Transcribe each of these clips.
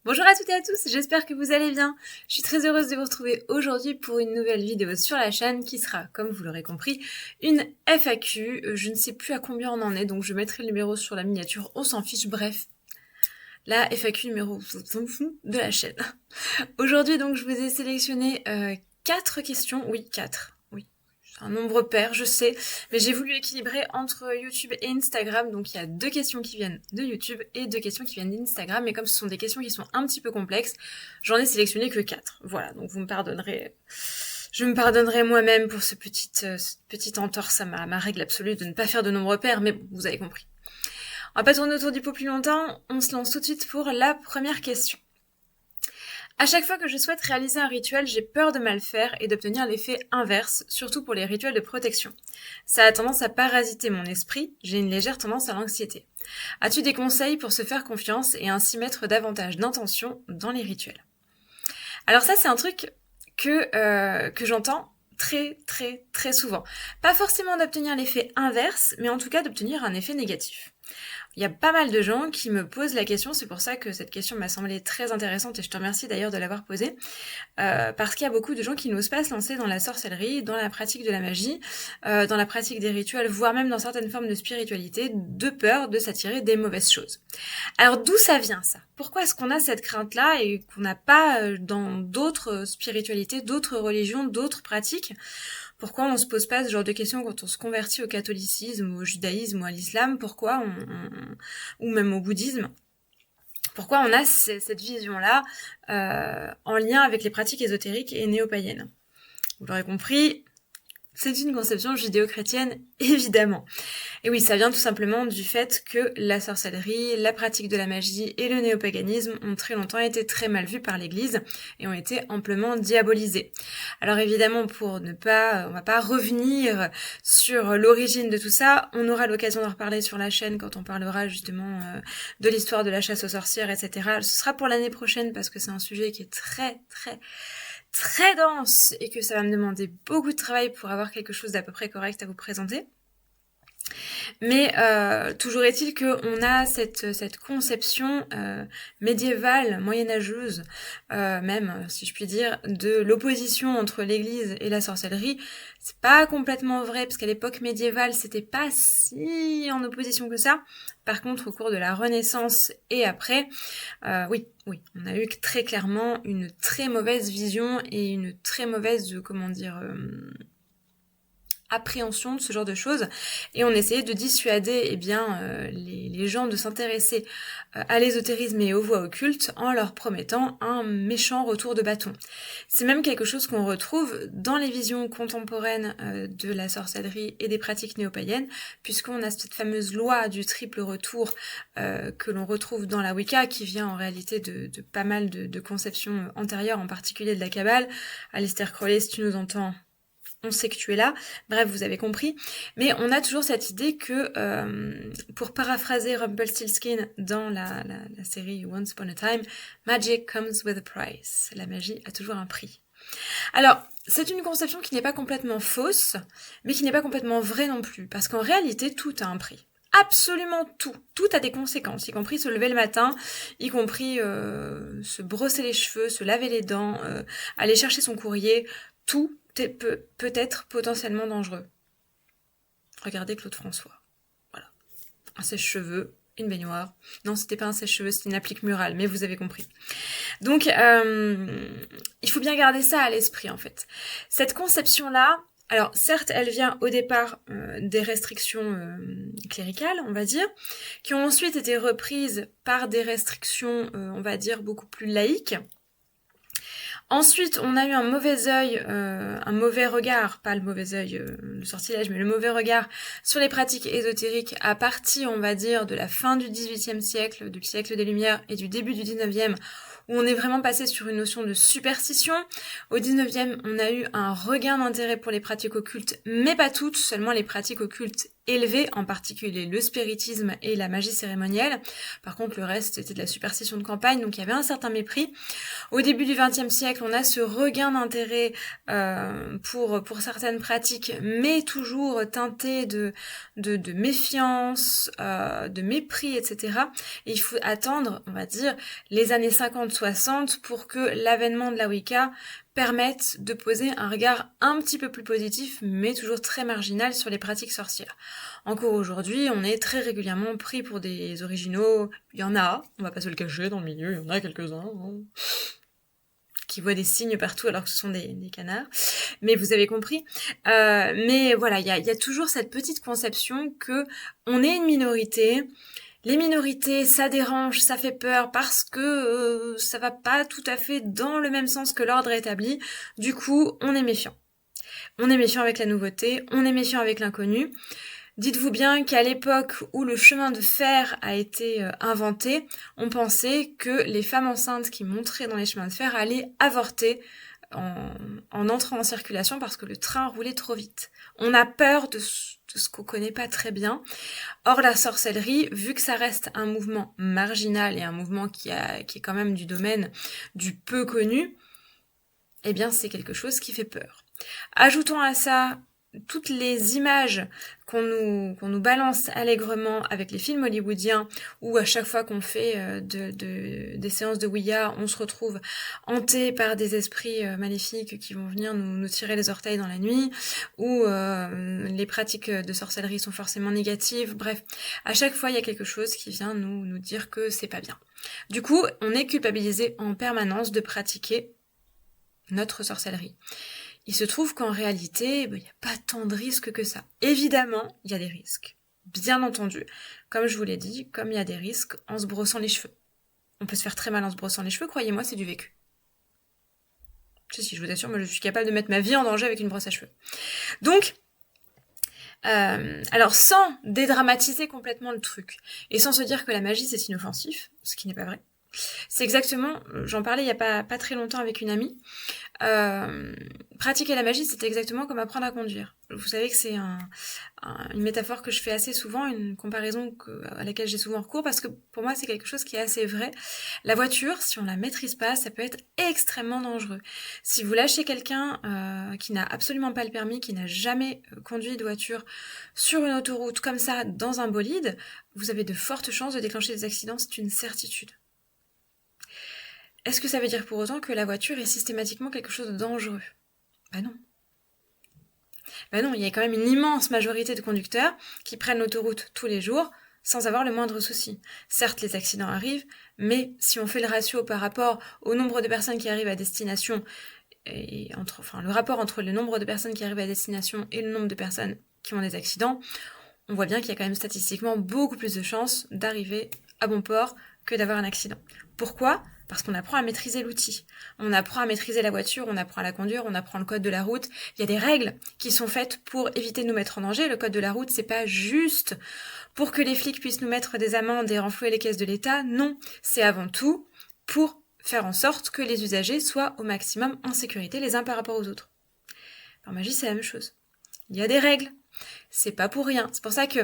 Bonjour à toutes et à tous, j'espère que vous allez bien. Je suis très heureuse de vous retrouver aujourd'hui pour une nouvelle vidéo sur la chaîne qui sera, comme vous l'aurez compris, une FAQ. Je ne sais plus à combien on en est, donc je mettrai le numéro sur la miniature, on s'en fiche, bref. La FAQ numéro de la chaîne. Aujourd'hui, donc, je vous ai sélectionné 4 questions, oui, 4. Un nombre pair, je sais, mais j'ai voulu équilibrer entre YouTube et Instagram, donc il y a 2 questions qui viennent de YouTube et 2 questions qui viennent d'Instagram, mais comme ce sont des questions qui sont un petit peu complexes, j'en ai sélectionné que 4. Voilà, donc vous me pardonnerez, je me pardonnerai moi-même pour cette petite entorse à ma règle absolue de ne pas faire de nombre pair, mais bon, vous avez compris. On va pas tourner autour du pot plus longtemps, on se lance tout de suite pour la première question. À chaque fois que je souhaite réaliser un rituel, j'ai peur de mal faire et d'obtenir l'effet inverse, surtout pour les rituels de protection. Ça a tendance à parasiter mon esprit, j'ai une légère tendance à l'anxiété. As-tu des conseils pour se faire confiance et ainsi mettre davantage d'intention dans les rituels? Alors ça, c'est un truc que j'entends très souvent. Pas forcément d'obtenir l'effet inverse, mais en tout cas d'obtenir un effet négatif. Il y a pas mal de gens qui me posent la question, c'est pour ça que cette question m'a semblé très intéressante et je te remercie d'ailleurs de l'avoir posée, parce qu'il y a beaucoup de gens qui n'osent pas se lancer dans la sorcellerie, dans la pratique de la magie, dans la pratique des rituels, voire même dans certaines formes de spiritualité, de peur de s'attirer des mauvaises choses. Alors d'où ça vient ça? Pourquoi est-ce qu'on a cette crainte-là et qu'on n'a pas dans d'autres spiritualités, d'autres religions, d'autres pratiques? Pourquoi on se pose pas ce genre de questions quand on se convertit au catholicisme, au judaïsme ou à l'islam? Pourquoi ou même au bouddhisme? Pourquoi on a cette vision-là en lien avec les pratiques ésotériques et néo-païennes? Vous l'aurez compris, c'est une conception judéo-chrétienne, évidemment. Et oui, ça vient tout simplement du fait que la sorcellerie, la pratique de la magie et le néopaganisme ont très longtemps été très mal vus par l'Église et ont été amplement diabolisés. Alors évidemment, on va pas revenir sur l'origine de tout ça. On aura l'occasion d'en reparler sur la chaîne quand on parlera justement de l'histoire de la chasse aux sorcières, etc. Ce sera pour l'année prochaine parce que c'est un sujet qui est très dense et que ça va me demander beaucoup de travail pour avoir quelque chose d'à peu près correct à vous présenter. Mais toujours est-il qu'on a cette conception médiévale, moyenâgeuse, même si je puis dire, de l'opposition entre l'Église et la sorcellerie. C'est pas complètement vrai parce qu'à l'époque médiévale, c'était pas si en opposition que ça. Par contre, au cours de la Renaissance et après, oui, on a eu très clairement une très mauvaise vision et une très mauvaise, appréhension de ce genre de choses et on essayait de dissuader les gens de s'intéresser à l'ésotérisme et aux voies occultes en leur promettant un méchant retour de bâton. C'est même quelque chose qu'on retrouve dans les visions contemporaines de la sorcellerie et des pratiques néo-païennes, puisqu'on a cette fameuse loi du triple retour que l'on retrouve dans la Wicca, qui vient en réalité de pas mal de conceptions antérieures, en particulier de la Kabbale. Aleister Crowley, si tu nous entends, on sait que tu es là, bref, vous avez compris. Mais on a toujours cette idée que, pour paraphraser Rumpelstiltskin dans la série Once Upon a Time, magic comes with a price. La magie a toujours un prix. Alors, c'est une conception qui n'est pas complètement fausse, mais qui n'est pas complètement vraie non plus, parce qu'en réalité, tout a un prix. Absolument tout. Tout a des conséquences, y compris se lever le matin, y compris se brosser les cheveux, se laver les dents, aller chercher son courrier. Tout peut être potentiellement dangereux. Regardez Claude François. Voilà. Un sèche-cheveux, une baignoire. Non, c'était pas un sèche-cheveux, c'était une applique murale, mais vous avez compris. Donc, il faut bien garder ça à l'esprit, en fait. Cette conception-là, alors certes, elle vient au départ des restrictions cléricales, on va dire, qui ont ensuite été reprises par des restrictions, on va dire, beaucoup plus laïques. Ensuite, on a eu un mauvais œil, un mauvais regard, pas le mauvais œil, le sortilège, mais le mauvais regard sur les pratiques ésotériques à partir, on va dire, de la fin du XVIIIe siècle, du siècle des Lumières et du début du XIXe, où on est vraiment passé sur une notion de superstition. Au XIXe, on a eu un regain d'intérêt pour les pratiques occultes, mais pas toutes, seulement les pratiques occultes élevé, en particulier le spiritisme et la magie cérémonielle. Par contre, le reste, c'était de la superstition de campagne, donc il y avait un certain mépris. Au début du XXe siècle, on a ce regain d'intérêt pour certaines pratiques, mais toujours teinté de méfiance, de mépris, etc. Et il faut attendre, on va dire, les années 50-60 pour que l'avènement de la Wicca permettent de poser un regard un petit peu plus positif, mais toujours très marginal sur les pratiques sorcières. Encore aujourd'hui, on est très régulièrement pris pour des originaux. Il y en a, on va pas se le cacher, dans le milieu, il y en a quelques-uns, qui voient des signes partout alors que ce sont des canards. Mais vous avez compris. Mais voilà, il y a toujours cette petite conception que on est une minorité. Les minorités, ça dérange, ça fait peur parce que ça va pas tout à fait dans le même sens que l'ordre établi. Du coup, on est méfiant. On est méfiant avec la nouveauté, on est méfiant avec l'inconnu. Dites-vous bien qu'à l'époque où le chemin de fer a été inventé, on pensait que les femmes enceintes qui montraient dans les chemins de fer allaient avorter en entrant en circulation parce que le train roulait trop vite. On a peur de ce qu'on connaît pas très bien. Or, la sorcellerie, vu que ça reste un mouvement marginal et un mouvement qui est quand même du domaine du peu connu, eh bien, c'est quelque chose qui fait peur. Ajoutons à ça toutes les images qu'on nous balance allègrement avec les films hollywoodiens, où à chaque fois qu'on fait des séances de Ouija, on se retrouve hanté par des esprits maléfiques qui vont venir nous tirer les orteils dans la nuit, où les pratiques de sorcellerie sont forcément négatives. Bref, à chaque fois, il y a quelque chose qui vient nous dire que c'est pas bien. Du coup, on est culpabilisé en permanence de pratiquer notre sorcellerie. Il se trouve qu'en réalité, il n'y a pas tant de risques que ça. Évidemment, il y a des risques. Bien entendu. Comme je vous l'ai dit, comme il y a des risques en se brossant les cheveux. On peut se faire très mal en se brossant les cheveux, croyez-moi, c'est du vécu. Si, je vous assure, moi je suis capable de mettre ma vie en danger avec une brosse à cheveux. Donc, alors sans dédramatiser complètement le truc, et sans se dire que la magie c'est inoffensif, ce qui n'est pas vrai, c'est exactement, j'en parlais il y a pas très longtemps avec une amie, pratiquer la magie, c'est exactement comme apprendre à conduire. Vous savez que c'est une métaphore que je fais assez souvent, une comparaison à laquelle j'ai souvent recours, parce que pour moi, c'est quelque chose qui est assez vrai. La voiture, si on la maîtrise pas, ça peut être extrêmement dangereux. Si vous lâchez quelqu'un qui n'a absolument pas le permis, qui n'a jamais conduit de voiture sur une autoroute comme ça, dans un bolide, vous avez de fortes chances de déclencher des accidents, c'est une certitude. Est-ce que ça veut dire pour autant que la voiture est systématiquement quelque chose de dangereux ? Bah non. Bah non, il y a quand même une immense majorité de conducteurs qui prennent l'autoroute tous les jours sans avoir le moindre souci. Certes, les accidents arrivent, mais si on fait le ratio par rapport au nombre de personnes qui arrivent à destination, le rapport entre le nombre de personnes qui arrivent à destination et le nombre de personnes qui ont des accidents, on voit bien qu'il y a quand même statistiquement beaucoup plus de chances d'arriver à bon port que d'avoir un accident. Pourquoi ? Parce qu'on apprend à maîtriser l'outil. On apprend à maîtriser la voiture, on apprend à la conduire, on apprend le code de la route. Il y a des règles qui sont faites pour éviter de nous mettre en danger. Le code de la route, c'est pas juste pour que les flics puissent nous mettre des amendes et renflouer les caisses de l'État. Non, c'est avant tout pour faire en sorte que les usagers soient au maximum en sécurité les uns par rapport aux autres. En magie, c'est la même chose. Il y a des règles. C'est pas pour rien. C'est pour ça que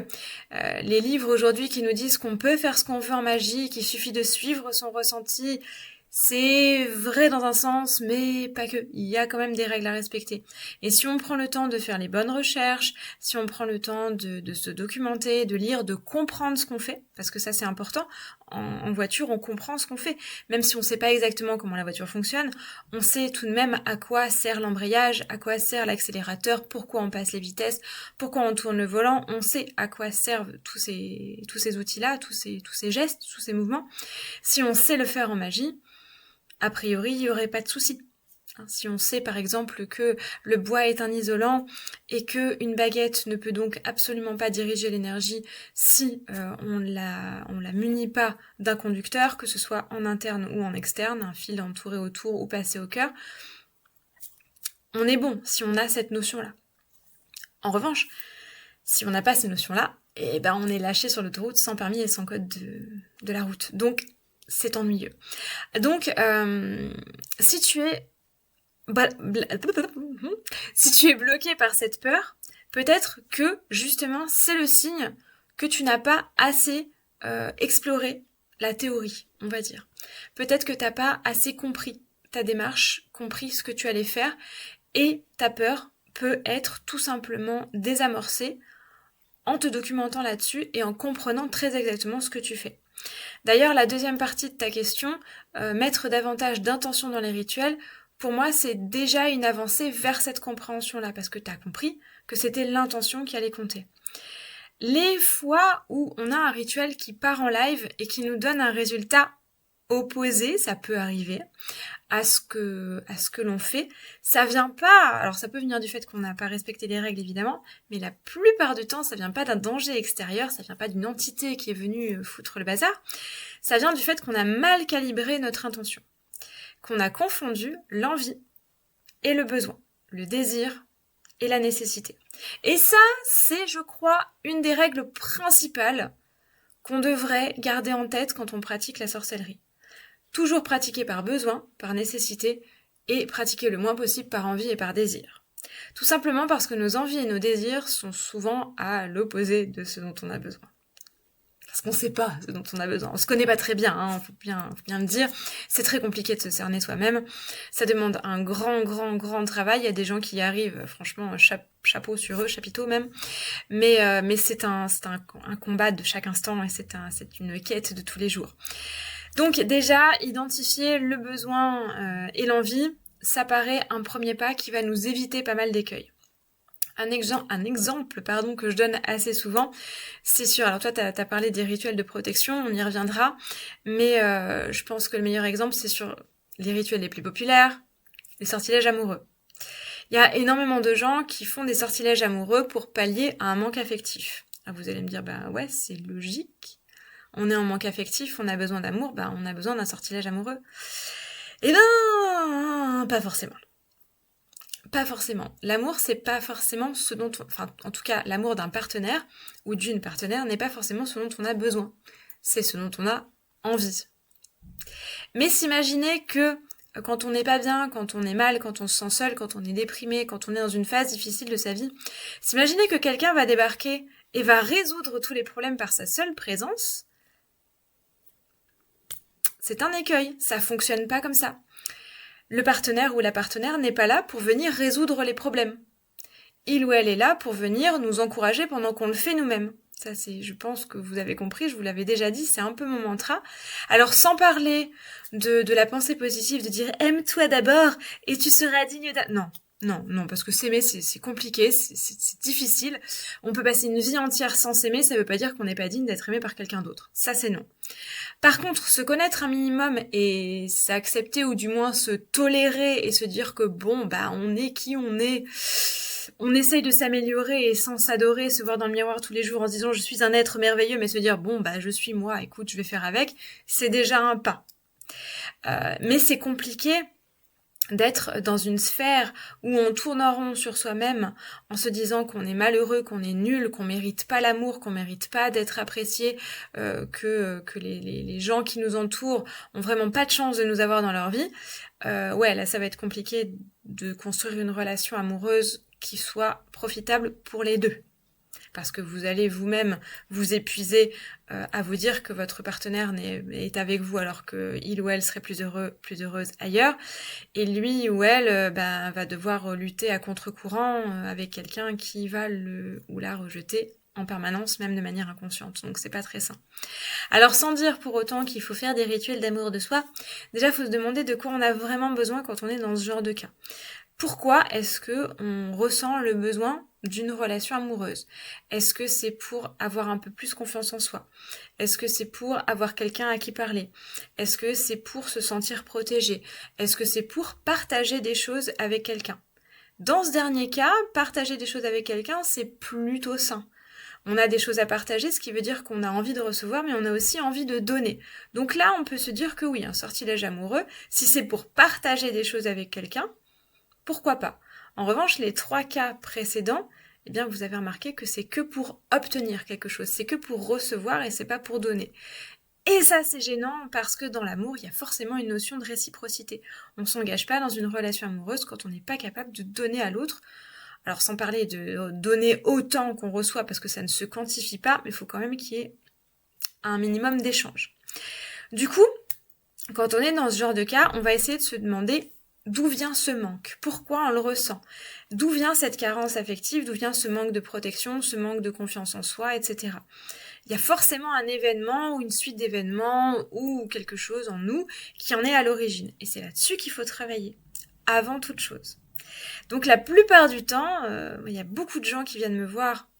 les livres aujourd'hui qui nous disent qu'on peut faire ce qu'on veut en magie, qu'il suffit de suivre son ressenti, c'est vrai dans un sens, mais pas que. Il y a quand même des règles à respecter. Et si on prend le temps de faire les bonnes recherches, si on prend le temps de se documenter, de lire, de comprendre ce qu'on fait, parce que ça c'est important, en voiture on comprend ce qu'on fait. Même si on sait pas exactement comment la voiture fonctionne, on sait tout de même à quoi sert l'embrayage, à quoi sert l'accélérateur, pourquoi on passe les vitesses, pourquoi on tourne le volant, on sait à quoi servent tous ces outils-là, tous ces gestes, tous ces mouvements. Si on sait le faire en magie, a priori, il n'y aurait pas de souci. Si on sait par exemple que le bois est un isolant et que une baguette ne peut donc absolument pas diriger l'énergie si on la munit pas d'un conducteur, que ce soit en interne ou en externe, un fil entouré autour ou passé au cœur, on est bon si on a cette notion-là. En revanche, si on n'a pas ces notions-là, eh ben on est lâché sur l'autoroute sans permis et sans code de la route. Donc c'est ennuyeux. Donc si tu es bloqué par cette peur, Peut-être que, justement, c'est le signe que tu n'as pas assez exploré la théorie, on va dire. Peut-être que tu n'as pas assez compris ta démarche, compris ce que tu allais faire, et ta peur peut être tout simplement désamorcée en te documentant là-dessus et en comprenant très exactement ce que tu fais. D'ailleurs, la deuxième partie de ta question, mettre davantage d'intention dans les rituels, pour moi, c'est déjà une avancée vers cette compréhension-là, parce que tu as compris que c'était l'intention qui allait compter. Les fois où on a un rituel qui part en live et qui nous donne un résultat opposé, ça peut arriver, à ce que l'on fait, ça vient pas, alors ça peut venir du fait qu'on n'a pas respecté les règles évidemment, mais la plupart du temps ça vient pas d'un danger extérieur, ça vient pas d'une entité qui est venue foutre le bazar, ça vient du fait qu'on a mal calibré notre intention, qu'on a confondu l'envie et le besoin, le désir et la nécessité. Et ça, c'est, je crois, une des règles principales qu'on devrait garder en tête quand on pratique la sorcellerie. Toujours pratiquer par besoin, par nécessité, et pratiquer le moins possible par envie et par désir. Tout simplement parce que nos envies et nos désirs sont souvent à l'opposé de ce dont on a besoin. Parce qu'on ne sait pas ce dont on a besoin. On se connaît pas très bien, faut bien le dire. C'est très compliqué de se cerner soi-même. Ça demande un grand travail. Il y a des gens qui y arrivent, franchement, chapeau sur eux, chapiteau même. Mais c'est un combat de chaque instant et c'est une quête de tous les jours. Donc déjà, identifier le besoin et l'envie, ça paraît un premier pas qui va nous éviter pas mal d'écueils. Un exemple que je donne assez souvent, c'est sûr, alors toi t'as parlé des rituels de protection, on y reviendra, mais je pense que le meilleur exemple c'est sur les rituels les plus populaires, les sortilèges amoureux. Il y a énormément de gens qui font des sortilèges amoureux pour pallier à un manque affectif. Alors vous allez me dire, bah ouais, c'est logique. On est en manque affectif, on a besoin d'amour, bah on a besoin d'un sortilège amoureux. Eh ben, pas forcément. Pas forcément. L'amour, c'est pas forcément ce dont en tout cas, l'amour d'un partenaire ou d'une partenaire n'est pas forcément ce dont on a besoin. C'est ce dont on a envie. Mais s'imaginer que quand on n'est pas bien, quand on est mal, quand on se sent seul, quand on est déprimé, quand on est dans une phase difficile de sa vie, s'imaginer que quelqu'un va débarquer et va résoudre tous les problèmes par sa seule présence, c'est un écueil, ça fonctionne pas comme ça. Le partenaire ou la partenaire n'est pas là pour venir résoudre les problèmes. Il ou elle est là pour venir nous encourager pendant qu'on le fait nous-mêmes. Ça, je pense que vous avez compris, je vous l'avais déjà dit, c'est un peu mon mantra. Alors, sans parler de la pensée positive, de dire « aime-toi d'abord et tu seras digne d'un... » Non, parce que s'aimer, c'est compliqué, c'est difficile. On peut passer une vie entière sans s'aimer, ça veut pas dire qu'on n'est pas digne d'être aimé par quelqu'un d'autre. Ça, c'est non. Par contre, se connaître un minimum et s'accepter ou du moins se tolérer et se dire que bon, bah on est qui on est, on essaye de s'améliorer et sans s'adorer, se voir dans le miroir tous les jours en se disant je suis un être merveilleux, mais se dire bon bah je suis moi, écoute, je vais faire avec, c'est déjà un pas. Mais c'est compliqué d'être dans une sphère où on tourne en rond sur soi-même en se disant qu'on est malheureux, qu'on est nul, qu'on mérite pas l'amour, qu'on mérite pas d'être apprécié, que les gens qui nous entourent ont vraiment pas de chance de nous avoir dans leur vie. Ouais, là ça va être compliqué de construire une relation amoureuse qui soit profitable pour les deux. Parce que vous allez vous-même vous épuiser à vous dire que votre partenaire est avec vous alors qu'il ou elle serait plus heureuse ailleurs. Et lui ou elle va devoir lutter à contre-courant avec quelqu'un qui va le ou la rejeter en permanence, même de manière inconsciente. Donc c'est pas très sain. Alors sans dire pour autant qu'il faut faire des rituels d'amour de soi, déjà il faut se demander de quoi on a vraiment besoin quand on est dans ce genre de cas. Pourquoi est-ce que on ressent le besoin d'une relation amoureuse? Est-ce que c'est pour avoir un peu plus confiance en soi? Est-ce que c'est pour avoir quelqu'un à qui parler? Est-ce que c'est pour se sentir protégé? Est-ce que c'est pour partager des choses avec quelqu'un? Dans ce dernier cas, partager des choses avec quelqu'un, c'est plutôt sain. On a des choses à partager, ce qui veut dire qu'on a envie de recevoir, mais on a aussi envie de donner. Donc là, on peut se dire que oui, un sortilège amoureux, si c'est pour partager des choses avec quelqu'un, pourquoi pas? En revanche, les 3 cas précédents, eh bien, vous avez remarqué que c'est que pour obtenir quelque chose, c'est que pour recevoir et c'est pas pour donner. Et ça, c'est gênant parce que dans l'amour, il y a forcément une notion de réciprocité. On s'engage pas dans une relation amoureuse quand on n'est pas capable de donner à l'autre Alors sans parler de donner autant qu'on reçoit parce que ça ne se quantifie pas, mais il faut quand même qu'il y ait un minimum d'échange. Du coup, quand on est dans ce genre de cas, on va essayer de se demander d'où vient ce manque, pourquoi on le ressent, d'où vient cette carence affective, d'où vient ce manque de protection, ce manque de confiance en soi, etc. Il y a forcément un événement ou une suite d'événements ou quelque chose en nous qui en est à l'origine. Et c'est là-dessus qu'il faut travailler, avant toute chose. Donc la plupart du temps, il y a beaucoup de gens qui viennent me voir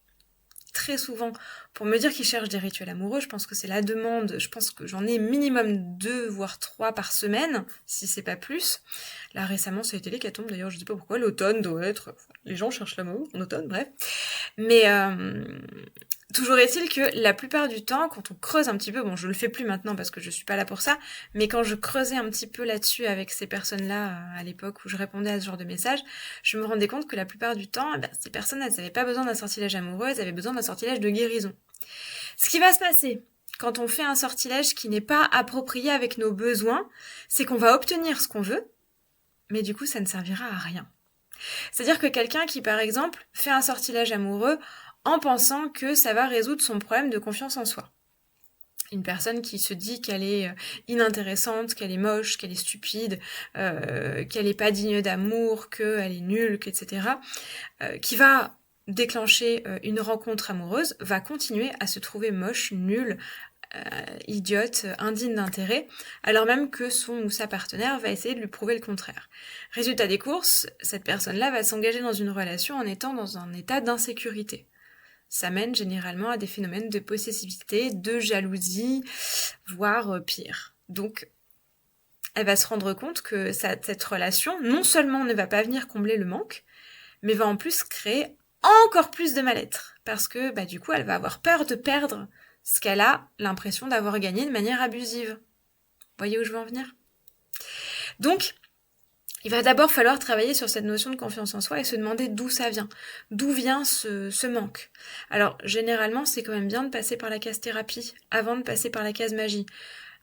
très souvent pour me dire qu'ils cherchent des rituels amoureux. Je pense que c'est la demande. Je pense que j'en ai minimum 2 voire 3 par semaine, si c'est pas plus. Là récemment, ça a été l'hécatombe d'ailleurs, je sais pas pourquoi. L'automne doit être... Les gens cherchent l'amour en automne, bref. Mais toujours est-il que la plupart du temps, quand on creuse un petit peu, bon je le fais plus maintenant parce que je suis pas là pour ça, mais quand je creusais un petit peu là-dessus avec ces personnes-là à l'époque où je répondais à ce genre de messages, je me rendais compte que la plupart du temps, ces personnes, elles n'avaient pas besoin d'un sortilège amoureux, elles avaient besoin d'un sortilège de guérison. Ce qui va se passer quand on fait un sortilège qui n'est pas approprié avec nos besoins, c'est qu'on va obtenir ce qu'on veut, mais du coup ça ne servira à rien. C'est-à-dire que quelqu'un qui, par exemple, fait un sortilège amoureux en pensant que ça va résoudre son problème de confiance en soi. Une personne qui se dit qu'elle est inintéressante, qu'elle est moche, qu'elle est stupide, qu'elle n'est pas digne d'amour, qu'elle est nulle, etc., qui va déclencher une rencontre amoureuse, va continuer à se trouver moche, nulle, idiote, indigne d'intérêt, alors même que son ou sa partenaire va essayer de lui prouver le contraire. Résultat des courses, cette personne-là va s'engager dans une relation en étant dans un état d'insécurité. Ça mène généralement à des phénomènes de possessivité, de jalousie, voire pire. Donc, elle va se rendre compte que cette relation, non seulement ne va pas venir combler le manque, mais va en plus créer encore plus de mal-être. Parce que, du coup, elle va avoir peur de perdre ce qu'elle a l'impression d'avoir gagné de manière abusive. Voyez où je veux en venir ? Donc, il va d'abord falloir travailler sur cette notion de confiance en soi et se demander d'où ça vient. D'où vient ce manque ? Alors, généralement, c'est quand même bien de passer par la case thérapie avant de passer par la case magie.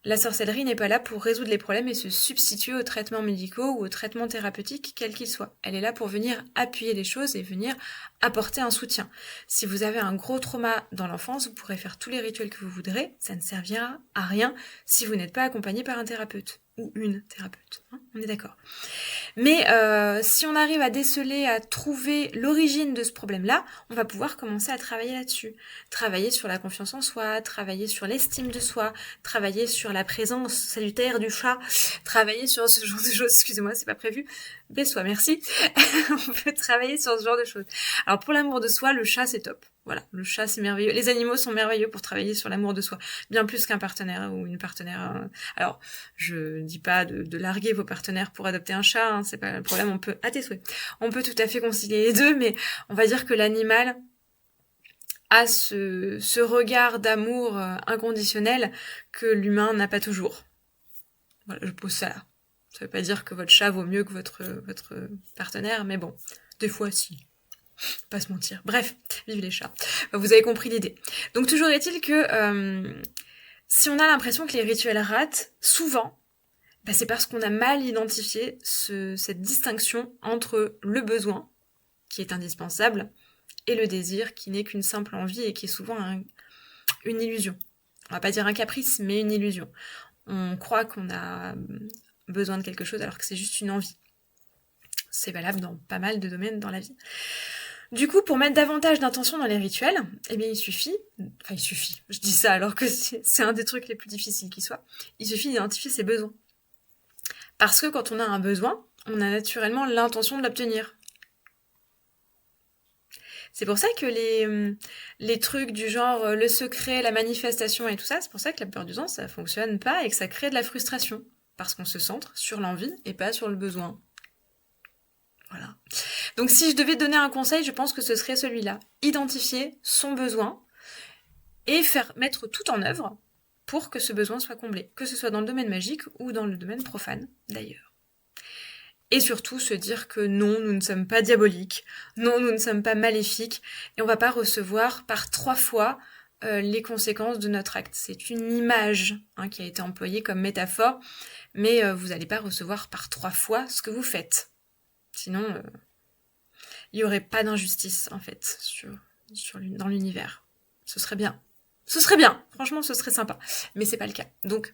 La sorcellerie n'est pas là pour résoudre les problèmes et se substituer aux traitements médicaux ou aux traitements thérapeutiques, quels qu'ils soient. Elle est là pour venir appuyer les choses et venir apporter un soutien. Si vous avez un gros trauma dans l'enfance, vous pourrez faire tous les rituels que vous voudrez, ça ne servira à rien si vous n'êtes pas accompagné par un thérapeute ou une thérapeute. On est d'accord. Mais si on arrive à déceler, à trouver l'origine de ce problème-là, on va pouvoir commencer à travailler là-dessus. Travailler sur la confiance en soi, travailler sur l'estime de soi, travailler sur la présence salutaire du chat, travailler sur ce genre de choses. Excusez-moi, c'est pas prévu. Baisse-toi, merci. On peut travailler sur ce genre de choses. Alors pour l'amour de soi, le chat c'est top. Voilà, le chat c'est merveilleux. Les animaux sont merveilleux pour travailler sur l'amour de soi, bien plus qu'un partenaire ou une partenaire. Alors, je dis pas de larguer vos partenaires pour adopter un chat, c'est pas le problème. On peut, à tes souhaits, on peut tout à fait concilier les deux, mais on va dire que l'animal a ce regard d'amour inconditionnel que l'humain n'a pas toujours. Voilà, je pose ça là. Ça veut pas dire que votre chat vaut mieux que votre partenaire, mais bon, des fois si. Pas se mentir. Bref, vive les chats. Vous avez compris l'idée. Donc toujours est-il que si on a l'impression que les rituels ratent, souvent, c'est parce qu'on a mal identifié cette distinction entre le besoin, qui est indispensable, et le désir, qui n'est qu'une simple envie et qui est souvent une illusion. On va pas dire un caprice, mais une illusion. On croit qu'on a besoin de quelque chose alors que c'est juste une envie. C'est valable dans pas mal de domaines dans la vie. Du coup, pour mettre davantage d'intention dans les rituels, il suffit, je dis ça alors que c'est un des trucs les plus difficiles qui soit, il suffit d'identifier ses besoins. Parce que quand on a un besoin, on a naturellement l'intention de l'obtenir. C'est pour ça que les trucs du genre le secret, la manifestation et tout ça, c'est pour ça que la plupart du temps ça fonctionne pas et que ça crée de la frustration. Parce qu'on se centre sur l'envie et pas sur le besoin. Voilà. Donc si je devais donner un conseil, je pense que ce serait celui-là. Identifier son besoin et mettre tout en œuvre pour que ce besoin soit comblé. Que ce soit dans le domaine magique ou dans le domaine profane, d'ailleurs. Et surtout se dire que non, nous ne sommes pas diaboliques, non, nous ne sommes pas maléfiques, et on ne va pas recevoir par 3 fois les conséquences de notre acte. C'est une image qui a été employée comme métaphore, mais vous n'allez pas recevoir par 3 fois ce que vous faites. Sinon, il n'y aurait pas d'injustice, en fait, dans l'univers. Ce serait bien. Ce serait bien, franchement, ce serait sympa. Mais c'est pas le cas. Donc,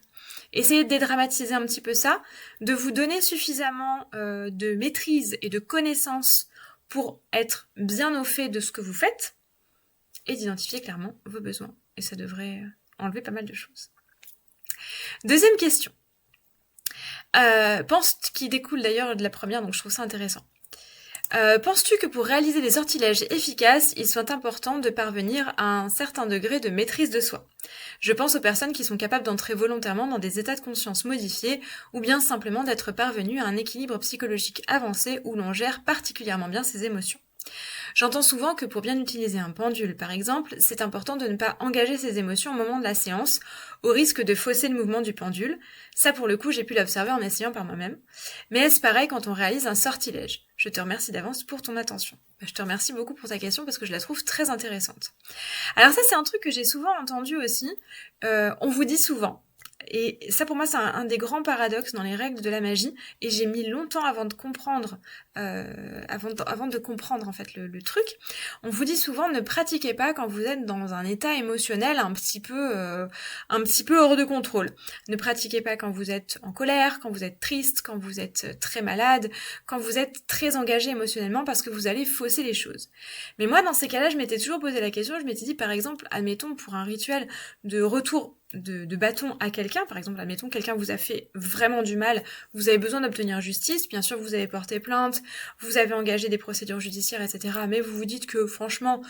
essayez de dédramatiser un petit peu ça, de vous donner suffisamment de maîtrise et de connaissances pour être bien au fait de ce que vous faites et d'identifier clairement vos besoins. Et ça devrait enlever pas mal de choses. Deuxième question. Qui découle d'ailleurs de la première, donc je trouve ça intéressant. Penses-tu que pour réaliser des sortilèges efficaces, il soit important de parvenir à un certain degré de maîtrise de soi? Je pense aux personnes qui sont capables d'entrer volontairement dans des états de conscience modifiés, ou bien simplement d'être parvenues à un équilibre psychologique avancé où l'on gère particulièrement bien ses émotions. J'entends souvent que pour bien utiliser un pendule, par exemple, c'est important de ne pas engager ses émotions au moment de la séance, au risque de fausser le mouvement du pendule. Ça, pour le coup, j'ai pu l'observer en essayant par moi-même. Mais est-ce pareil quand on réalise un sortilège? Je te remercie d'avance pour ton attention. Je te remercie beaucoup pour ta question parce que je la trouve très intéressante. Alors ça, c'est un truc que j'ai souvent entendu aussi. On vous dit souvent. Et ça, pour moi, c'est un des grands paradoxes dans les règles de la magie. Et j'ai mis longtemps avant de comprendre, avant de comprendre en fait le truc. On vous dit souvent ne pratiquez pas quand vous êtes dans un état émotionnel un petit peu hors de contrôle. Ne pratiquez pas quand vous êtes en colère, quand vous êtes triste, quand vous êtes très malade, quand vous êtes très engagé émotionnellement parce que vous allez fausser les choses. Mais moi, dans ces cas-là, je m'étais toujours posé la question. Je m'étais dit, par exemple, admettons pour un rituel de retour de bâton à quelqu'un, par exemple, admettons, quelqu'un vous a fait vraiment du mal, vous avez besoin d'obtenir justice, bien sûr, vous avez porté plainte, vous avez engagé des procédures judiciaires, etc., mais vous vous dites que, franchement,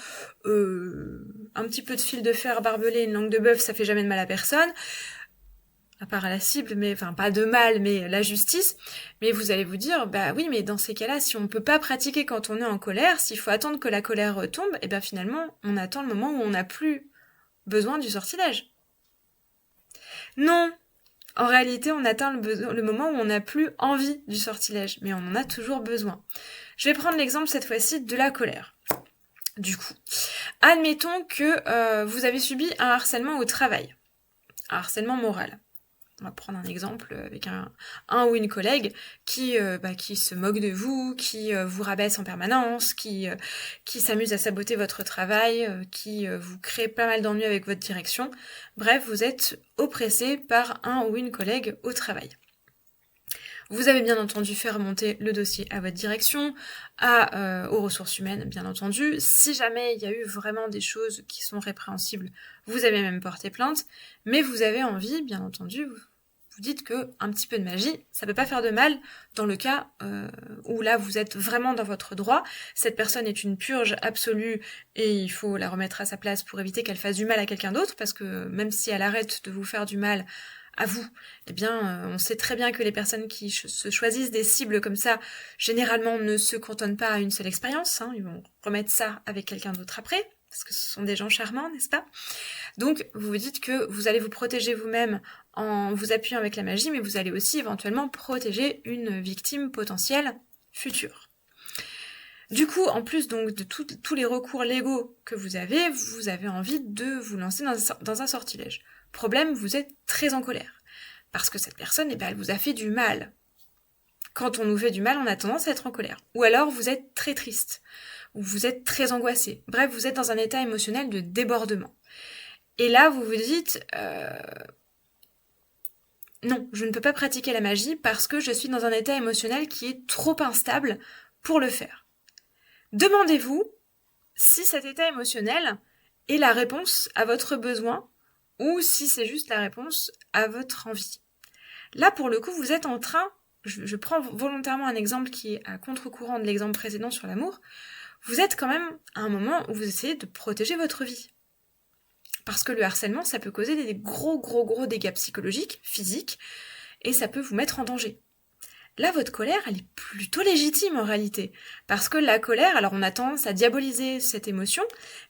un petit peu de fil de fer barbelé, une langue de bœuf, ça fait jamais de mal à personne, à part à la cible, mais, enfin, pas de mal, mais la justice, mais vous allez vous dire, bah oui, mais dans ces cas-là, si on peut pas pratiquer quand on est en colère, s'il faut attendre que la colère retombe, et bien finalement, on attend le moment où on n'a plus besoin du sortilège. Non, en réalité, on atteint le moment où on n'a plus envie du sortilège, mais on en a toujours besoin. Je vais prendre l'exemple cette fois-ci de la colère. Du coup, admettons que vous avez subi un harcèlement au travail, un harcèlement moral. On va prendre un exemple avec un ou une collègue qui se moque de vous, qui vous rabaisse en permanence, qui s'amuse à saboter votre travail, qui vous crée pas mal d'ennuis avec votre direction. Bref, vous êtes oppressé par un ou une collègue au travail. Vous avez bien entendu fait remonter le dossier à votre direction, aux ressources humaines, bien entendu. Si jamais il y a eu vraiment des choses qui sont répréhensibles, vous avez même porté plainte, mais vous avez envie, bien entendu, vous dites que un petit peu de magie, ça peut pas faire de mal dans le cas où là vous êtes vraiment dans votre droit. Cette personne est une purge absolue et il faut la remettre à sa place pour éviter qu'elle fasse du mal à quelqu'un d'autre, parce que même si elle arrête de vous faire du mal à vous, eh bien, on sait très bien que les personnes qui se choisissent des cibles comme ça, généralement ne se cantonnent pas à une seule expérience, hein, ils vont remettre ça avec quelqu'un d'autre après, parce que ce sont des gens charmants, n'est-ce pas? Donc, vous vous dites que vous allez vous protéger vous-même en vous appuyant avec la magie, mais vous allez aussi éventuellement protéger une victime potentielle future. Du coup, en plus donc de tous les recours légaux que vous avez envie de vous lancer dans un sortilège. Problème, vous êtes très en colère. Parce que cette personne, elle vous a fait du mal. Quand on nous fait du mal, on a tendance à être en colère. Ou alors, vous êtes très triste. Ou vous êtes très angoissé. Bref, vous êtes dans un état émotionnel de débordement. Et là, vous vous dites... non, je ne peux pas pratiquer la magie parce que je suis dans un état émotionnel qui est trop instable pour le faire. Demandez-vous si cet état émotionnel est la réponse à votre besoin ou si c'est juste la réponse à votre envie. Là, pour le coup, vous êtes en train, je prends volontairement un exemple qui est à contre-courant de l'exemple précédent sur l'amour, vous êtes quand même à un moment où vous essayez de protéger votre vie. Parce que le harcèlement, ça peut causer des gros dégâts psychologiques, physiques, et ça peut vous mettre en danger. Là, votre colère, elle est plutôt légitime en réalité. Parce que la colère, alors on a tendance à diaboliser cette émotion,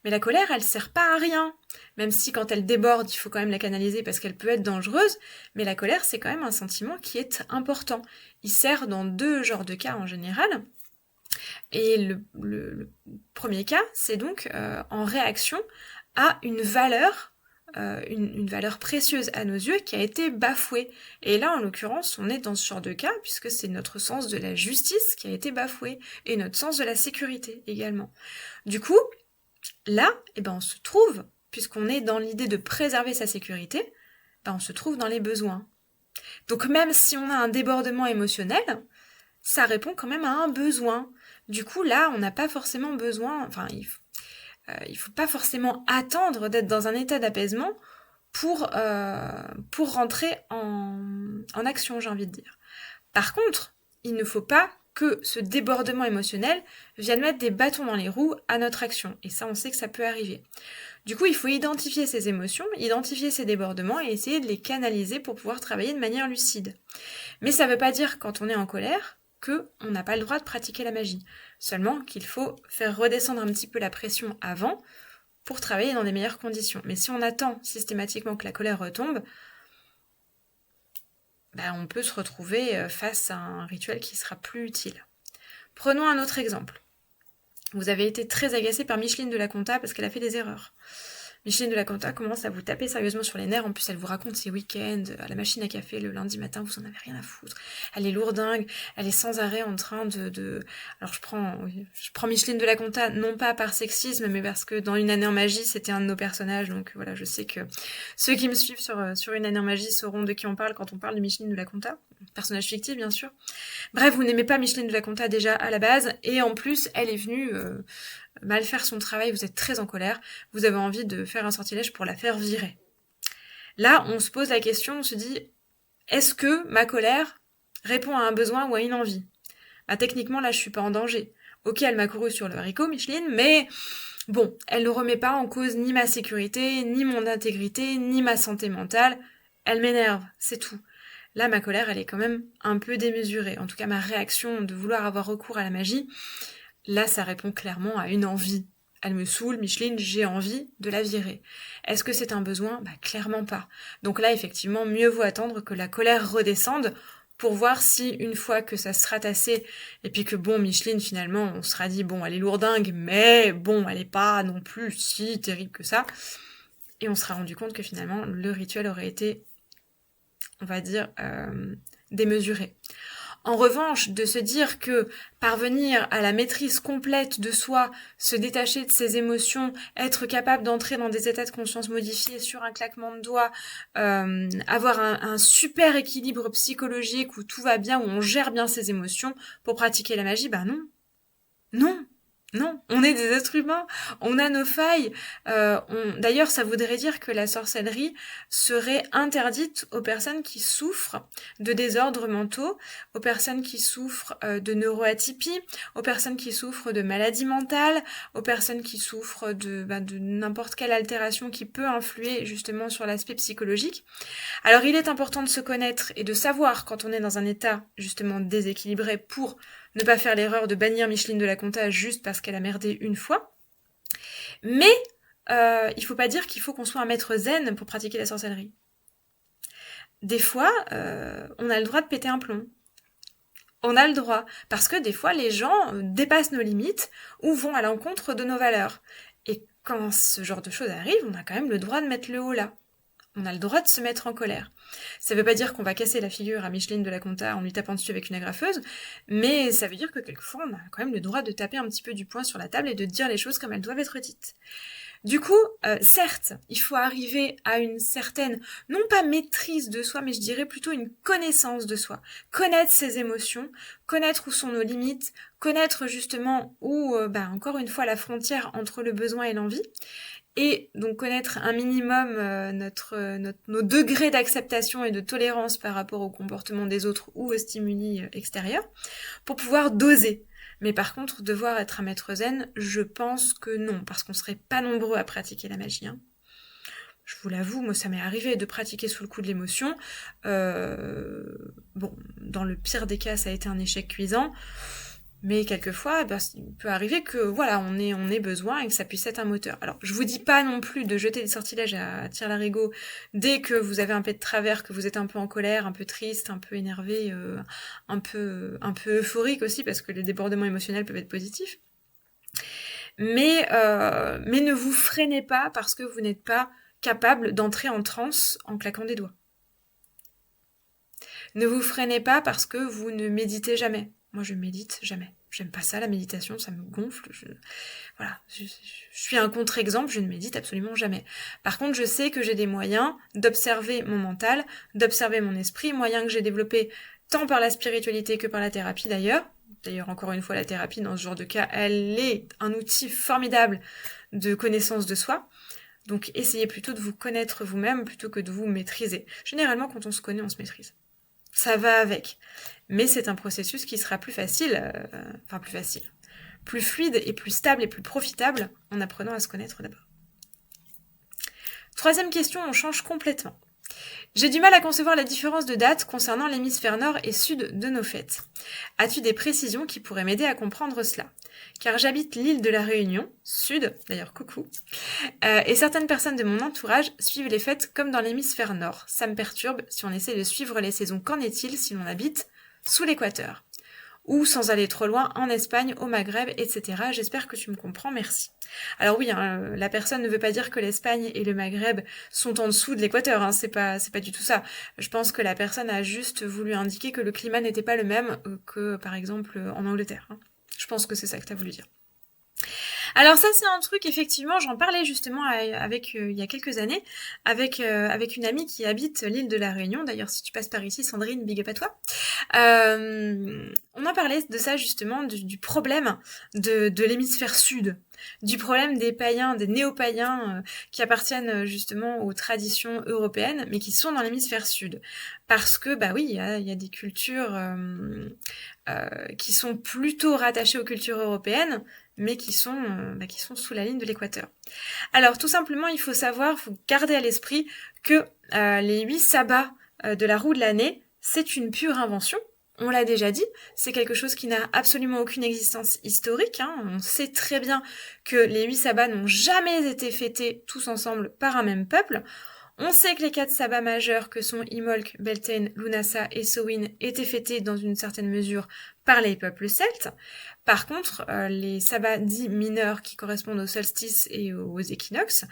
mais la colère, elle sert pas à rien. Même si quand elle déborde, il faut quand même la canaliser parce qu'elle peut être dangereuse, mais la colère, c'est quand même un sentiment qui est important. Il sert dans deux genres de cas en général. Et le premier cas, c'est donc en réaction à une valeur une valeur précieuse à nos yeux qui a été bafouée. Et là, en l'occurrence, on est dans ce genre de cas, puisque c'est notre sens de la justice qui a été bafoué, et notre sens de la sécurité également. Du coup, là, on se trouve, puisqu'on est dans l'idée de préserver sa sécurité, on se trouve dans les besoins. Donc même si on a un débordement émotionnel, ça répond quand même à un besoin. Du coup, là, on n'a pas forcément besoin, il faut pas forcément attendre d'être dans un état d'apaisement pour rentrer en action, j'ai envie de dire. Par contre, il ne faut pas que ce débordement émotionnel vienne mettre des bâtons dans les roues à notre action. Et ça, on sait que ça peut arriver. Du coup, il faut identifier ces émotions, identifier ces débordements et essayer de les canaliser pour pouvoir travailler de manière lucide. Mais ça ne veut pas dire, quand on est en colère, qu'on n'a pas le droit de pratiquer la magie. Seulement qu'il faut faire redescendre un petit peu la pression avant pour travailler dans des meilleures conditions. Mais si on attend systématiquement que la colère retombe, on peut se retrouver face à un rituel qui sera plus utile. Prenons un autre exemple. Vous avez été très agacé par Micheline de la Compta parce qu'elle a fait des erreurs. Micheline de la Compta commence à vous taper sérieusement sur les nerfs. En plus, elle vous raconte ses week-ends à la machine à café le lundi matin, vous en avez rien à foutre. Elle est lourdingue, elle est sans arrêt en train de... Alors je prends Micheline de la Compta, non pas par sexisme, mais parce que dans Une année en magie, c'était un de nos personnages. Donc voilà, je sais que ceux qui me suivent sur Une année en magie sauront de qui on parle quand on parle de Micheline de la Compta. Personnage fictif, bien sûr. Bref, vous n'aimez pas Micheline de la Compta déjà à la base, et en plus, elle est venue mal faire son travail, vous êtes très en colère, vous avez envie de faire un sortilège pour la faire virer. Là, on se pose la question, on se dit, est-ce que ma colère répond à un besoin ou à une envie ? Techniquement, là, je suis pas en danger. Ok, elle m'a couru sur le haricot, Micheline, mais bon, elle ne remet pas en cause ni ma sécurité, ni mon intégrité, ni ma santé mentale. Elle m'énerve, c'est tout. Là, ma colère, elle est quand même un peu démesurée. En tout cas, ma réaction de vouloir avoir recours à la magie, là, ça répond clairement à une envie. Elle me saoule, Micheline, j'ai envie de la virer. Est-ce que c'est un besoin ? Clairement pas. Donc là, effectivement, mieux vaut attendre que la colère redescende pour voir si, une fois que ça sera tassé, et puis que Micheline, finalement, on sera dit, elle est lourdingue, mais elle est pas non plus si terrible que ça. Et on sera rendu compte que finalement, le rituel aurait été, on va dire, démesuré. En revanche, de se dire que parvenir à la maîtrise complète de soi, se détacher de ses émotions, être capable d'entrer dans des états de conscience modifiés sur un claquement de doigts, avoir un super équilibre psychologique où tout va bien, où on gère bien ses émotions pour pratiquer la magie, non. Non, on est des êtres humains, on a nos failles. D'ailleurs, ça voudrait dire que la sorcellerie serait interdite aux personnes qui souffrent de désordres mentaux, aux personnes qui souffrent de neuroatypie, aux personnes qui souffrent de maladies mentales, aux personnes qui souffrent de n'importe quelle altération qui peut influer justement sur l'aspect psychologique. Alors, il est important de se connaître et de savoir quand on est dans un état justement déséquilibré pour ne pas faire l'erreur de bannir Micheline de la Compta juste parce qu'elle a merdé une fois. Mais il faut pas dire qu'il faut qu'on soit un maître zen pour pratiquer la sorcellerie. Des fois, on a le droit de péter un plomb. On a le droit. Parce que des fois, les gens dépassent nos limites ou vont à l'encontre de nos valeurs. Et quand ce genre de choses arrive, on a quand même le droit de mettre le haut là. On a le droit de se mettre en colère. Ça veut pas dire qu'on va casser la figure à Micheline de la Compta en lui tapant dessus avec une agrafeuse, mais ça veut dire que quelquefois on a quand même le droit de taper un petit peu du poing sur la table et de dire les choses comme elles doivent être dites. Du coup, certes, il faut arriver à une certaine, non pas maîtrise de soi, mais je dirais plutôt une connaissance de soi. Connaître ses émotions, connaître où sont nos limites, connaître justement où, encore une fois, la frontière entre le besoin et l'envie. Et donc connaître un minimum nos degrés d'acceptation et de tolérance par rapport au comportement des autres ou aux stimuli extérieurs, pour pouvoir doser. Mais par contre, devoir être un maître zen, je pense que non, parce qu'on serait pas nombreux à pratiquer la magie. Je vous l'avoue, moi ça m'est arrivé de pratiquer sous le coup de l'émotion. Dans le pire des cas, ça a été un échec cuisant. Mais quelquefois, il peut arriver que on ait besoin et que ça puisse être un moteur. Alors, je vous dis pas non plus de jeter des sortilèges à tire-larigot dès que vous avez un pet de travers, que vous êtes un peu en colère, un peu triste, un peu énervé, un peu euphorique aussi, parce que les débordements émotionnels peuvent être positifs. Mais ne vous freinez pas parce que vous n'êtes pas capable d'entrer en transe en claquant des doigts. Ne vous freinez pas parce que vous ne méditez jamais. Moi, je médite jamais. J'aime pas ça, la méditation, ça me gonfle. Je suis un contre-exemple, je ne médite absolument jamais. Par contre, je sais que j'ai des moyens d'observer mon mental, d'observer mon esprit, moyens que j'ai développés tant par la spiritualité que par la thérapie d'ailleurs. D'ailleurs, encore une fois, la thérapie, dans ce genre de cas, elle est un outil formidable de connaissance de soi. Donc, essayez plutôt de vous connaître vous-même plutôt que de vous maîtriser. Généralement, quand on se connaît, on se maîtrise. Ça va avec. Mais c'est un processus qui sera plus facile, plus fluide et plus stable et plus profitable en apprenant à se connaître d'abord. Troisième question, on change complètement. J'ai du mal à concevoir la différence de date concernant l'hémisphère nord et sud de nos fêtes. As-tu des précisions qui pourraient m'aider à comprendre cela ? Car j'habite l'île de la Réunion, sud, d'ailleurs coucou, et certaines personnes de mon entourage suivent les fêtes comme dans l'hémisphère nord. Ça me perturbe si on essaie de suivre les saisons. Qu'en est-il si l'on habite sous l'équateur ? Ou sans aller trop loin, en Espagne, au Maghreb, etc. J'espère que tu me comprends, merci. Alors oui, la personne ne veut pas dire que l'Espagne et le Maghreb sont en dessous de l'équateur, c'est pas du tout ça. Je pense que la personne a juste voulu indiquer que le climat n'était pas le même que, par exemple, en Angleterre. Je pense que c'est ça que tu as voulu dire. Alors ça, c'est un truc, effectivement, j'en parlais justement avec il y a quelques années, avec une amie qui habite l'île de la Réunion. D'ailleurs, si tu passes par ici, Sandrine, big up à toi. On en parlait de ça, justement, du problème de l'hémisphère sud, du problème des païens, des néo-païens qui appartiennent justement aux traditions européennes, mais qui sont dans l'hémisphère sud. Parce que, bah oui, il y a des cultures qui sont plutôt rattachées aux cultures européennes, mais qui sont sous la ligne de l'équateur. Alors, tout simplement, il faut garder à l'esprit que les 8 sabbats de la roue de l'année, c'est une pure invention. On l'a déjà dit, c'est quelque chose qui n'a absolument aucune existence historique. On sait très bien que les 8 sabbats n'ont jamais été fêtés tous ensemble par un même peuple. On sait que les 4 sabbats majeurs que sont Imbolc, Beltane, Lunasa et Samhain étaient fêtés dans une certaine mesure par les peuples celtes. Par contre, les sabbats dits mineurs qui correspondent aux solstices et aux équinoxes,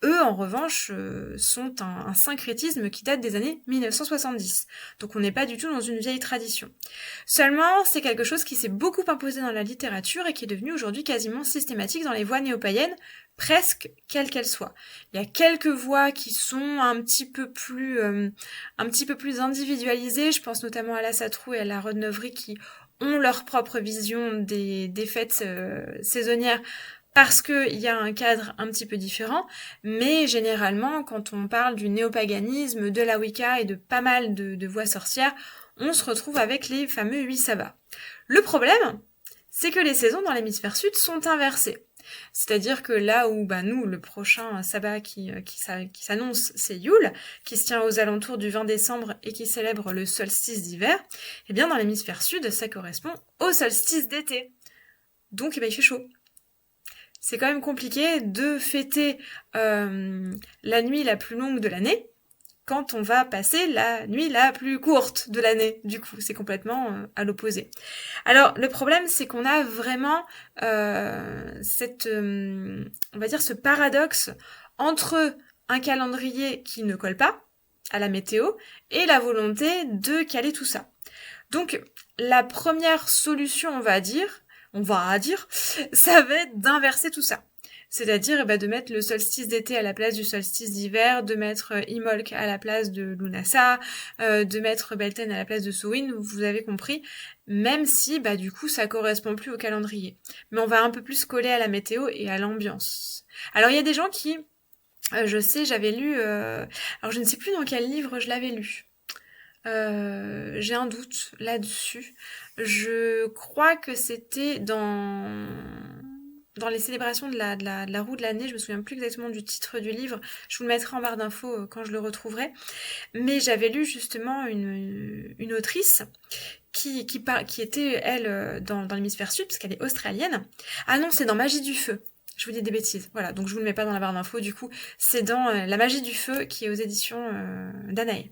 eux, en revanche, sont un syncrétisme qui date des années 1970. Donc on n'est pas du tout dans une vieille tradition. Seulement, c'est quelque chose qui s'est beaucoup imposé dans la littérature et qui est devenu aujourd'hui quasiment systématique dans les voix néo-païennes, presque quelles qu'elles soient. Il y a quelques voix qui sont un petit peu plus individualisées, je pense notamment à la Satrou et à la Rodneuvrie qui ont leur propre vision des fêtes saisonnières parce qu'il y a un cadre un petit peu différent, mais généralement, quand on parle du néopaganisme, de la Wicca et de pas mal de voix sorcières, on se retrouve avec les fameux 8 sabbats. Le problème, c'est que les saisons dans l'hémisphère sud sont inversées. C'est-à-dire que là où nous, le prochain sabbat qui s'annonce, c'est Yule, qui se tient aux alentours du 20 décembre et qui célèbre le solstice d'hiver, eh bien dans l'hémisphère sud, ça correspond au solstice d'été. Donc il fait chaud. C'est quand même compliqué de fêter la nuit la plus longue de l'année quand on va passer la nuit la plus courte de l'année. Du coup, c'est complètement à l'opposé. Alors, le problème, c'est qu'on a vraiment on va dire ce paradoxe entre un calendrier qui ne colle pas à la météo et la volonté de caler tout ça. Donc, la première solution, on va dire, ça va être d'inverser tout ça. C'est-à-dire de mettre le solstice d'été à la place du solstice d'hiver, de mettre Imbolc à la place de Lunasa, de mettre Beltane à la place de Samhain, vous avez compris, même si du coup ça correspond plus au calendrier. Mais on va un peu plus coller à la météo et à l'ambiance. Alors il y a des gens qui, je sais, j'avais lu, alors je ne sais plus dans quel livre je l'avais lu. J'ai un doute là-dessus. Je crois que c'était dans les célébrations de la roue de l'année. Je me souviens plus exactement du titre du livre. Je vous le mettrai en barre d'infos quand je le retrouverai. Mais j'avais lu justement une autrice qui était, elle, dans l'hémisphère sud, parce qu'elle est australienne. Ah non, c'est dans Magie du Feu. Je vous dis des bêtises. Voilà, donc je vous le mets pas dans la barre d'infos. Du coup, c'est dans La Magie du Feu, qui est aux éditions Danae.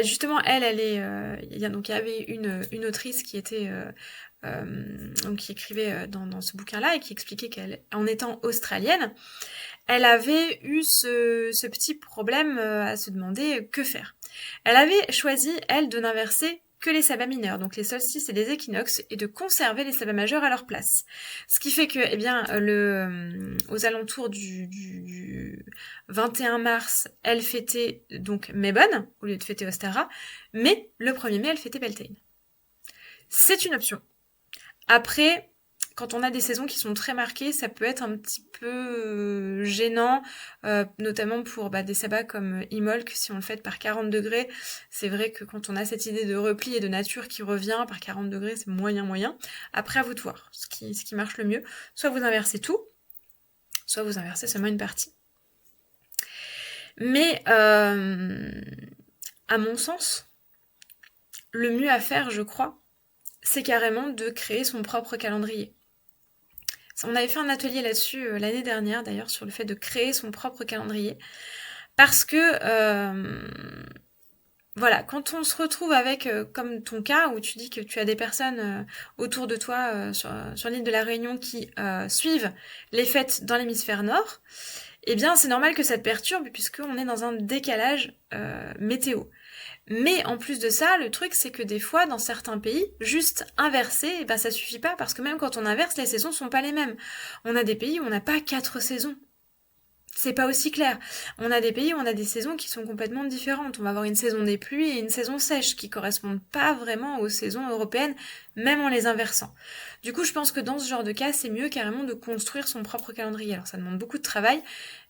Justement, il y avait une autrice qui était donc qui écrivait dans ce bouquin-là et qui expliquait qu'elle, en étant australienne, elle avait eu ce petit problème à se demander que faire. Elle avait choisi, elle, de n'inverser que les sabbats mineurs, donc les solstices et les équinoxes, et de conserver les sabbats majeurs à leur place. Ce qui fait que, eh bien, aux alentours du 21 mars, elle fêtait donc Mabon, au lieu de fêter Ostara, mais le 1er mai, elle fêtait Beltane. C'est une option. Après, quand on a des saisons qui sont très marquées, ça peut être un petit peu gênant, notamment pour des sabbats comme Imbolc, si on le fait par 40 degrés. C'est vrai que quand on a cette idée de repli et de nature qui revient par 40 degrés, c'est moyen. Après, à vous de voir ce qui marche le mieux. Soit vous inversez tout, soit vous inversez seulement une partie. Mais, à mon sens, le mieux à faire, je crois, c'est carrément de créer son propre calendrier. On avait fait un atelier là-dessus l'année dernière d'ailleurs sur le fait de créer son propre calendrier parce que voilà, quand on se retrouve avec comme ton cas où tu dis que tu as des personnes autour de toi sur l'île de la Réunion qui suivent les fêtes dans l'hémisphère nord, eh bien c'est normal que ça te perturbe puisqu'on est dans un décalage météo. Mais en plus de ça, le truc c'est que des fois dans certains pays, juste inverser, ça suffit pas parce que même quand on inverse, les saisons sont pas les mêmes. On a des pays où on n'a pas 4 saisons. C'est pas aussi clair. On a des pays où on a des saisons qui sont complètement différentes. On va avoir une saison des pluies et une saison sèche qui correspondent pas vraiment aux saisons européennes, même en les inversant. Du coup, je pense que dans ce genre de cas, c'est mieux carrément de construire son propre calendrier. Alors ça demande beaucoup de travail,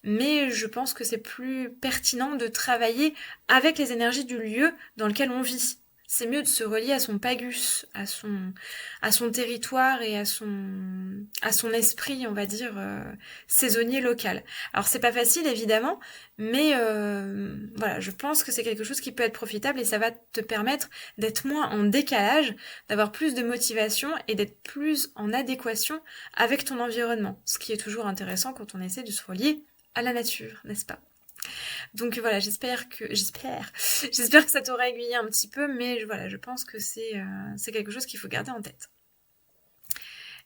mais je pense que c'est plus pertinent de travailler avec les énergies du lieu dans lequel on vit. C'est mieux de se relier à son pagus, à son territoire et à son esprit, on va dire, saisonnier local. Alors c'est pas facile évidemment, mais voilà, je pense que c'est quelque chose qui peut être profitable et ça va te permettre d'être moins en décalage, d'avoir plus de motivation et d'être plus en adéquation avec ton environnement. Ce qui est toujours intéressant quand on essaie de se relier à la nature, n'est-ce pas ? Donc voilà, j'espère que ça t'aura aiguillé un petit peu, mais voilà, je pense que c'est quelque chose qu'il faut garder en tête.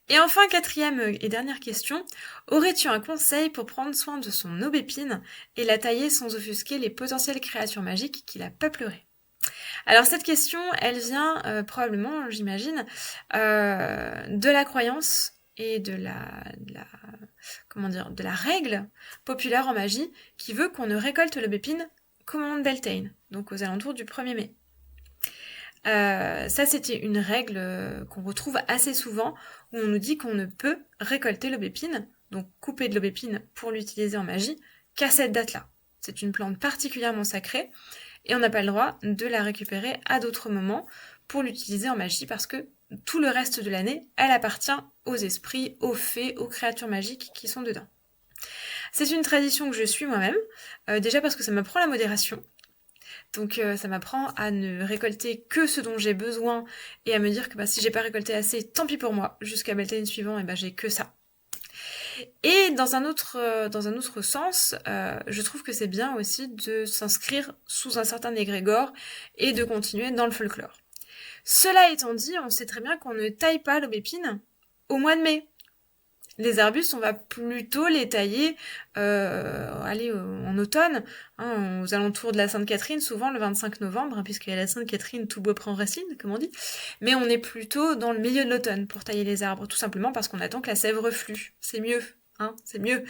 Et enfin, 4e et dernière question, aurais-tu un conseil pour prendre soin de son aubépine et la tailler sans offusquer les potentielles créatures magiques qui la peupleraient ? Alors cette question, elle vient probablement, j'imagine, de la croyance et de la règle populaire en magie qui veut qu'on ne récolte l'aubépine qu'au moment de Beltane, donc aux alentours du 1er mai. Ça, c'était une règle qu'on retrouve assez souvent, où on nous dit qu'on ne peut récolter l'aubépine, donc couper de l'aubépine pour l'utiliser en magie, qu'à cette date-là. C'est une plante particulièrement sacrée, et on n'a pas le droit de la récupérer à d'autres moments pour l'utiliser en magie, parce que tout le reste de l'année, elle appartient aux esprits, aux fées, aux créatures magiques qui sont dedans. C'est une tradition que je suis moi-même, déjà parce que ça m'apprend la modération. Donc ça m'apprend à ne récolter que ce dont j'ai besoin et à me dire que si j'ai pas récolté assez, tant pis pour moi, jusqu'à Beltane suivant, j'ai que ça. Et dans un autre sens, je trouve que c'est bien aussi de s'inscrire sous un certain égrégore et de continuer dans le folklore. Cela étant dit, on sait très bien qu'on ne taille pas l'aubépine au mois de mai. Les arbustes, on va plutôt les tailler en automne, aux alentours de la Sainte-Catherine, souvent le 25 novembre, puisqu'il y a la Sainte-Catherine, tout bois prend racine, comme on dit. Mais on est plutôt dans le milieu de l'automne pour tailler les arbres, tout simplement parce qu'on attend que la sève reflue. C'est mieux. C'est mieux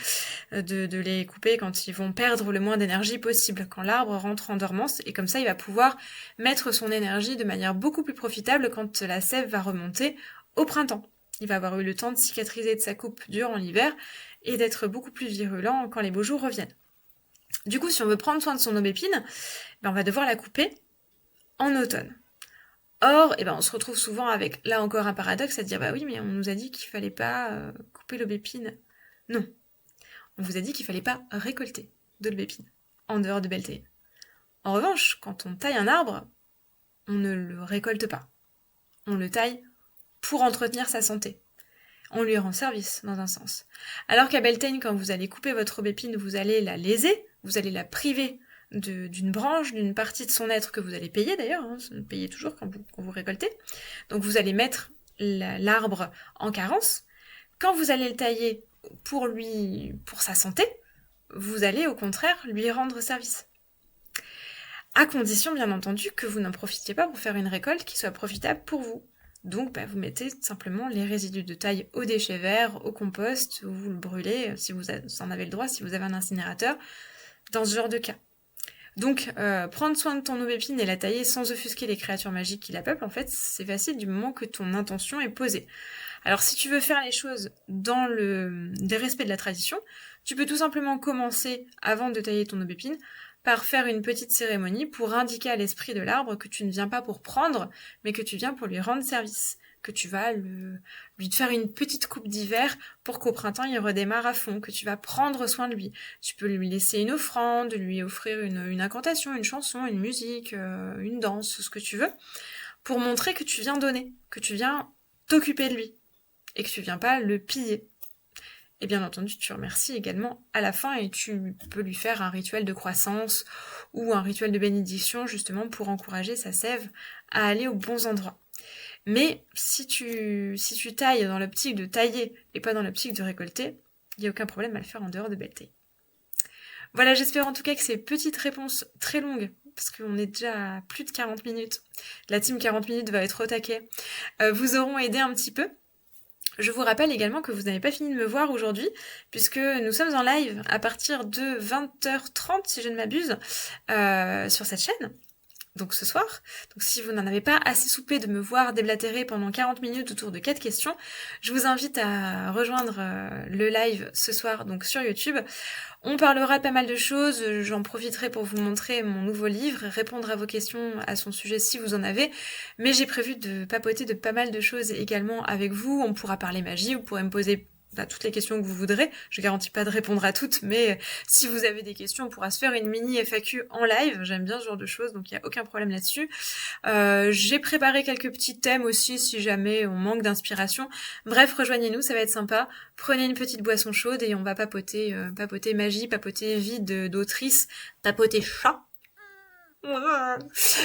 de les couper quand ils vont perdre le moins d'énergie possible, quand l'arbre rentre en dormance, et comme ça il va pouvoir mettre son énergie de manière beaucoup plus profitable quand la sève va remonter au printemps. Il va avoir eu le temps de cicatriser de sa coupe durant l'hiver et d'être beaucoup plus virulent quand les beaux jours reviennent. Du coup, si on veut prendre soin de son aubépine, on va devoir la couper en automne. Or, on se retrouve souvent avec, là encore, un paradoxe à dire, oui, mais on nous a dit qu'il fallait pas couper l'aubépine. Non. On vous a dit qu'il fallait pas récolter de l'aubépine en dehors de Beltane. En revanche, quand on taille un arbre, on ne le récolte pas. On le taille pour entretenir sa santé. On lui rend service, dans un sens. Alors qu'à Beltane, quand vous allez couper votre aubépine, vous allez la léser, vous allez la priver d'une branche, d'une partie de son être que vous allez payer d'ailleurs, hein, payez toujours quand vous récoltez. Donc vous allez mettre l'arbre en carence. Quand vous allez le tailler pour sa santé, vous allez au contraire lui rendre service. À condition bien entendu que vous n'en profitiez pas pour faire une récolte qui soit profitable pour vous. Donc vous mettez simplement les résidus de taille au déchet vert, au compost, ou vous le brûlez si vous en avez le droit, si vous avez un incinérateur, dans ce genre de cas. Donc prendre soin de ton aubépine et la tailler sans offusquer les créatures magiques qui la peuplent, en fait c'est facile du moment que ton intention est posée. Alors si tu veux faire les choses dans le respect de la tradition, tu peux tout simplement commencer, avant de tailler ton aubépine, par faire une petite cérémonie pour indiquer à l'esprit de l'arbre que tu ne viens pas pour prendre, mais que tu viens pour lui rendre service, que tu vas lui faire une petite coupe d'hiver pour qu'au printemps il redémarre à fond, que tu vas prendre soin de lui. Tu peux lui laisser une offrande, lui offrir une incantation, une chanson, une musique, une danse, ce que tu veux, pour montrer que tu viens donner, que tu viens t'occuper de lui, et que tu viens pas le piller. Et bien entendu, tu remercies également à la fin et tu peux lui faire un rituel de croissance ou un rituel de bénédiction justement pour encourager sa sève à aller aux bons endroits. Mais si tu tailles dans l'optique de tailler et pas dans l'optique de récolter, il n'y a aucun problème à le faire en dehors de Beltane. Voilà, j'espère en tout cas que ces petites réponses très longues, parce qu'on est déjà à plus de 40 minutes, la team 40 minutes va être au taquet, vous auront aidé un petit peu. Je vous rappelle également que vous n'avez pas fini de me voir aujourd'hui, puisque nous sommes en live à partir de 20h30, si je ne m'abuse, sur cette chaîne, donc ce soir. Donc si vous n'en avez pas assez soupé de me voir déblatérer pendant 40 minutes autour de 4 questions, je vous invite à rejoindre le live ce soir donc sur YouTube. On parlera de pas mal de choses, j'en profiterai pour vous montrer mon nouveau livre, répondre à vos questions à son sujet si vous en avez, mais j'ai prévu de papoter de pas mal de choses également avec vous. On pourra parler magie, vous pourrez me poser toutes les questions que vous voudrez. Je garantis pas de répondre à toutes, mais si vous avez des questions, on pourra se faire une mini FAQ en live. J'aime bien ce genre de choses, donc il n'y a aucun problème là-dessus. J'ai préparé quelques petits thèmes aussi, si jamais on manque d'inspiration. Bref, rejoignez-nous, ça va être sympa. Prenez une petite boisson chaude et on va papoter magie, papoter vie d'autrice, papoter chat.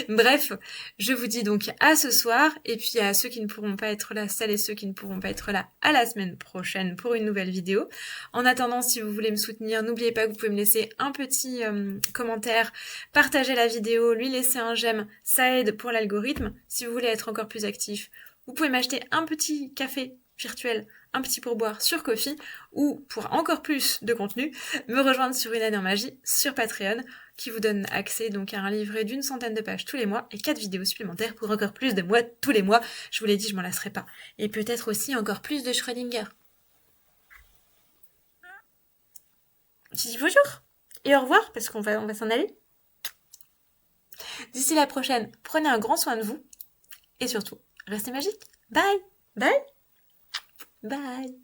Bref, je vous dis donc à ce soir, et puis à ceux qui ne pourront pas être là, celles et ceux qui ne pourront pas être là, à la semaine prochaine pour une nouvelle vidéo. En attendant, si vous voulez me soutenir, n'oubliez pas que vous pouvez me laisser un petit commentaire, partager la vidéo, lui laisser un j'aime, ça aide pour l'algorithme. Si vous voulez être encore plus actif, vous pouvez m'acheter un petit café virtuel, un petit pourboire sur Ko-fi, ou pour encore plus de contenu, me rejoindre sur Une année en magie sur Patreon, qui vous donne accès donc à un livret d'une centaine de pages tous les mois et 4 vidéos supplémentaires pour encore plus de moi tous les mois. Je vous l'ai dit, je m'en lasserai pas. Et peut-être aussi encore plus de Schrödinger. Je dis bonjour et au revoir parce qu'on va s'en aller. D'ici la prochaine, prenez un grand soin de vous et surtout, restez magique. Bye. Bye. Bye.